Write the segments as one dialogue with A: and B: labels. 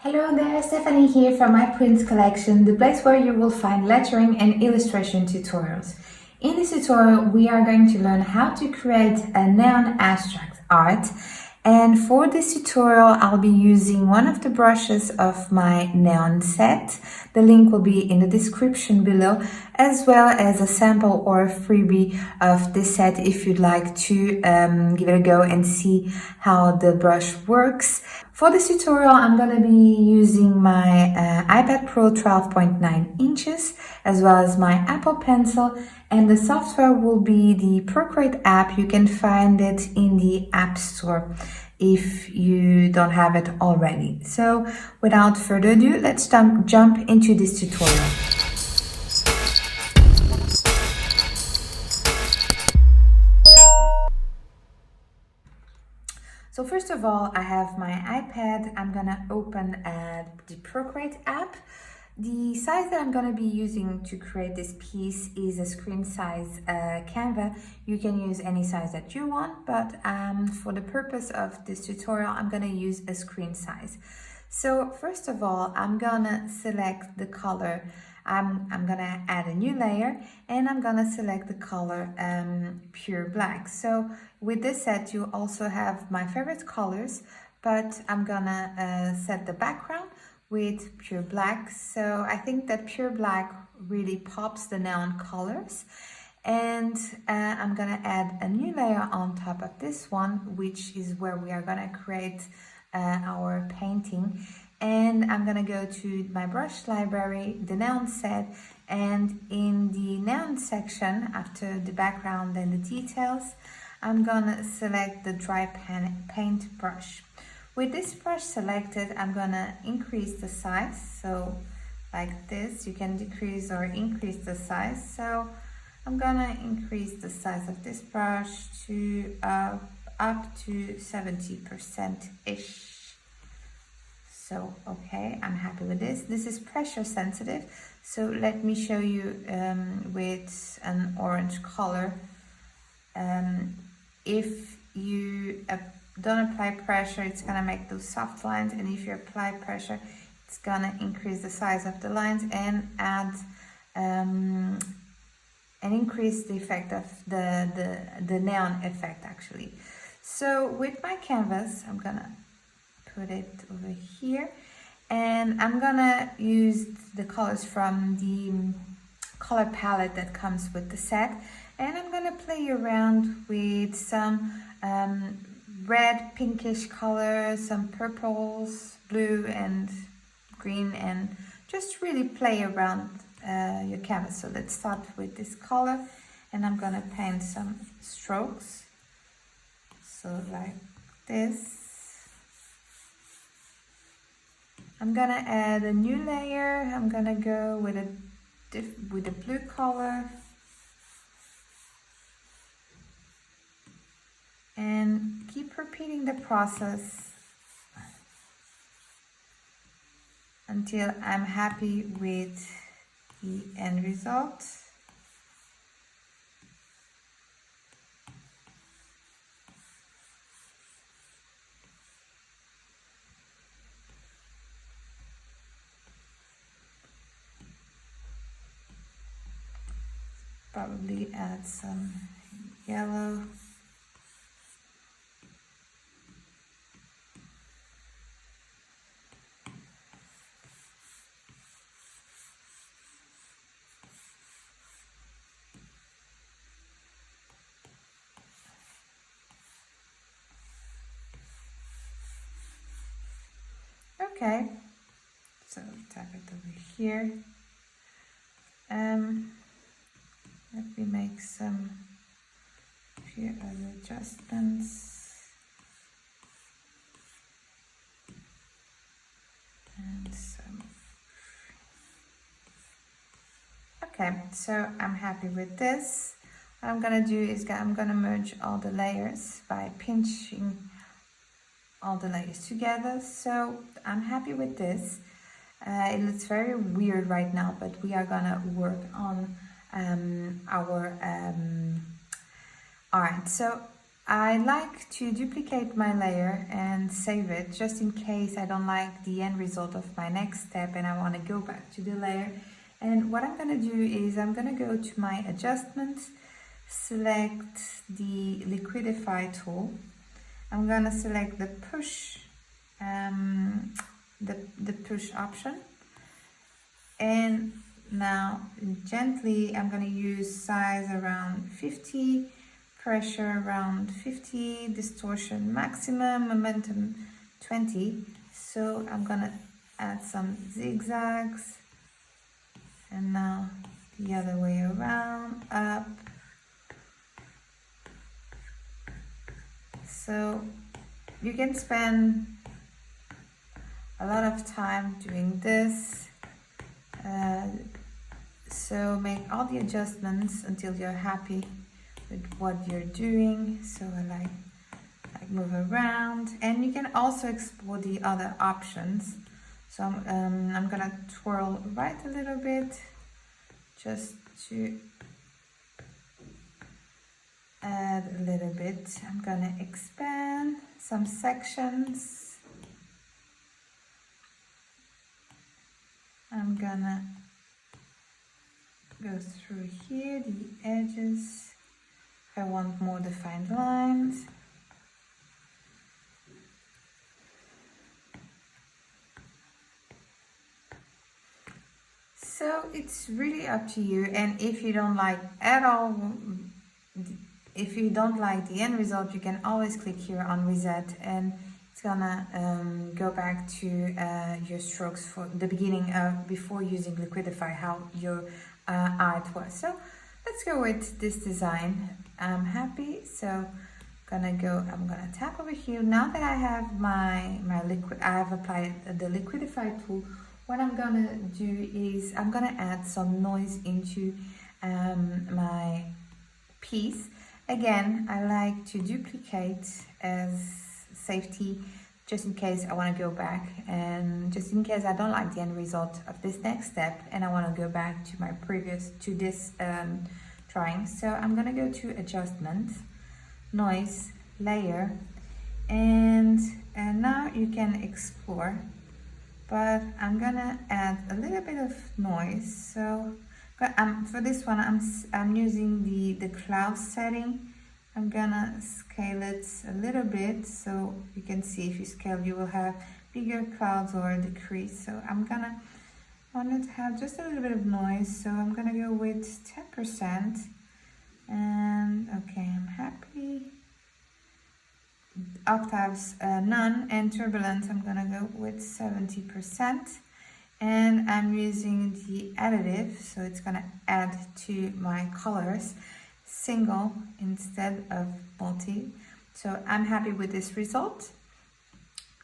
A: Hello there, Stephanie here from my prints collection, the place where you will find lettering and illustration tutorials. In this tutorial, we are going to learn how to create a neon abstract art. And for this tutorial, I'll be using one of the brushes of my neon set. The link will be in the description below, as well as a sample or a freebie of this set if you'd like to give it a go and see how the brush works. For this tutorial, I'm going to be using my iPad Pro 12.9 inches, as well as my Apple Pencil, and the software will be the Procreate App. You can find it in the App Store if you don't have it already. So without further ado, let's jump into this tutorial. So first of all, I have my iPad. I'm gonna open the Procreate app. The size that I'm gonna be using to create this piece is a screen size Canva. You can use any size that you want, but for the purpose of this tutorial, I'm gonna use a screen size. So first of all, I'm gonna select the color. I'm gonna add a new layer and I'm gonna select the color pure black. So with this set, you also have my favorite colors, but I'm gonna set the background with pure black. So I think that pure black really pops the neon colors. And I'm gonna add a new layer on top of this one, which is where we are gonna create our painting. And I'm gonna go to my brush library, the neon set, and in the neon section, after the background and the details, I'm gonna select the dry paint brush. With this brush selected, I'm gonna increase the size. So like this, you can decrease or increase the size. So I'm gonna increase the size of this brush to up to 70%-ish. So, okay, I'm happy with this. This is pressure sensitive. So let me show you with an orange color. If you don't apply pressure, it's gonna make those soft lines. And if you apply pressure, it's gonna increase the size of the lines and add and increase the effect of the neon effect actually. So with my canvas, I'm gonna put it over here and I'm gonna use the colors from the color palette that comes with the set, and I'm gonna play around with some red pinkish colors, some purples, blue and green, and just really play around your canvas. So let's start with this color and I'm gonna paint some strokes, so like this. I'm gonna add a new layer. I'm gonna go with a blue color and keep repeating the process until I'm happy with the end result. Probably add some yellow. Okay, so tap it over here. Let me make some few other adjustments. And some. Okay, so I'm happy with this. What I'm gonna do is I'm gonna merge all the layers by pinching all the layers together. So I'm happy with this. It looks very weird right now, but we are gonna work on our art. So I like to duplicate my layer and save it just in case I don't like the end result of my next step and I want to go back to the layer. And what I'm going to do is I'm going to go to my adjustments, select the liquidify tool. I'm going to select the push, the push option. And now gently I'm going to use size around 50, pressure around 50, distortion maximum, momentum 20. So I'm going to add some zigzags. And now the other way around, up. So you can spend a lot of time doing this. So make all the adjustments until you're happy with what you're doing. So I like move around, and you can also explore the other options. So I'm gonna twirl right a little bit just to add a little bit. I'm gonna expand some sections. I'm gonna go through here, the edges. If I want more defined lines. So it's really up to you, and if you don't like at all, if you don't like the end result, you can always click here on reset, and it's gonna go back to your strokes for the beginning of before using liquidify, how your art was. So let's go with this design. I'm happy, so I'm gonna tap over here. Now that I have my liquid, I have applied the liquidify tool. What I'm gonna do is I'm gonna add some noise into my piece. Again, I like to duplicate as safety, just in case I want to go back, and just in case I don't like the end result of this next step and I want to go back to my previous, to this drawing. So I'm gonna go to adjustment, noise, layer, and now you can explore. But I'm gonna add a little bit of noise. So for this one, I'm using the cloud setting. I'm gonna scale it a little bit, so you can see if you scale, you will have bigger clouds or decrease. So I wanted to have just a little bit of noise, so I'm gonna go with 10%. And okay, I'm happy. Octaves none, and turbulence I'm gonna go with 70%, and I'm using the additive, so it's gonna add to my colors single instead of multi. So I'm happy with this result.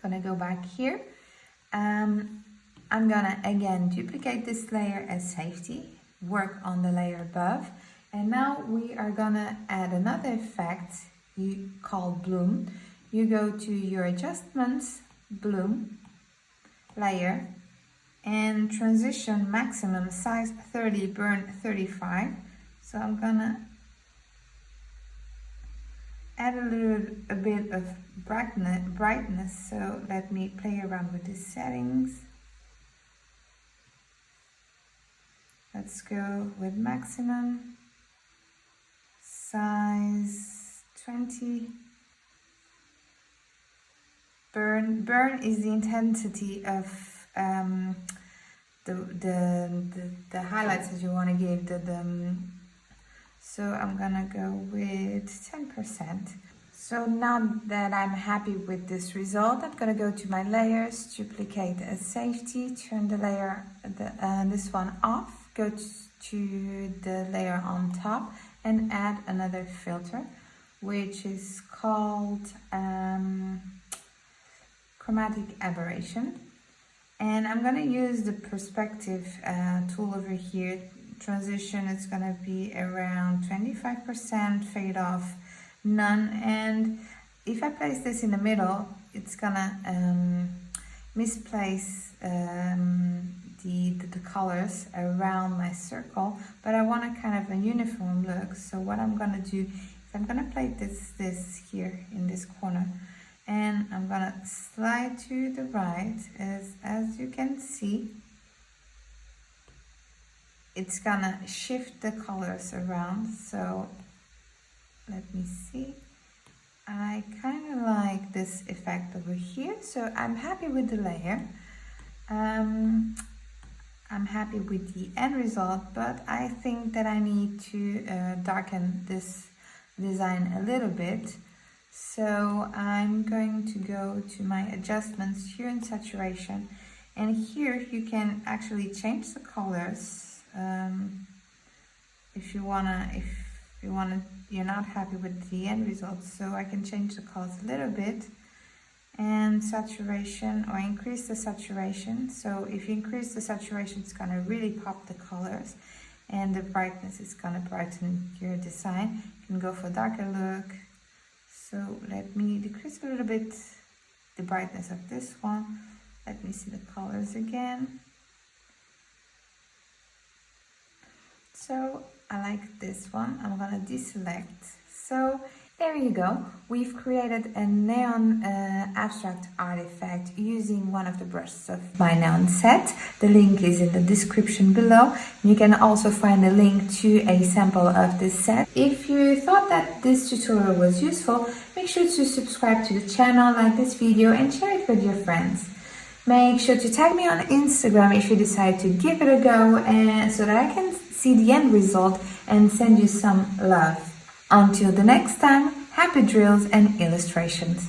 A: Gonna go back here. I'm gonna again duplicate this layer as safety, work on the layer above, and now we are gonna add another effect you call bloom. You go to your adjustments, bloom, layer, and transition maximum size 30, burn 35. So I'm gonna add a bit of brightness. So let me play around with these settings. Let's go with maximum size 20. Burn is the intensity of the highlights that you want to give. So I'm gonna go with 10%. So now that I'm happy with this result, I'm gonna go to my layers, duplicate as safety, turn the layer, this one off, go to the layer on top, and add another filter, which is called chromatic aberration. And I'm gonna use the perspective tool over here. Transition is gonna be around 25%, fade off none, and if I place this in the middle, it's gonna misplace the colors around my circle, but I want a kind of a uniform look. So what I'm gonna do So I'm gonna place this here in this corner, and I'm gonna slide to the right. As you can see, it's gonna shift the colors around. So let me see. I kind of like this effect over here, so I'm happy with the layer. I'm happy with the end result, but I think that I need to darken this design a little bit. So I'm going to go to my adjustments here in saturation, and here you can actually change the colors if you're not happy with the end result. So I can change the colors a little bit, and saturation, or increase the saturation. So if you increase the saturation, it's gonna really pop the colors, and the brightness is gonna brighten your design. You can go for a darker look. So let me decrease a little bit the brightness of this one. Let me see the colors again. So I like this one. I'm gonna deselect. So there you go. We've created a neon abstract artifact using one of the brushes of my neon set. The link is in the description below. You can also find a link to a sample of this set. If you thought that this tutorial was useful, make sure to subscribe to the channel, like this video, and share it with your friends. Make sure to tag me on Instagram if you decide to give it a go, and so that I can see the end result and send you some love. Until the next time, happy drills and illustrations.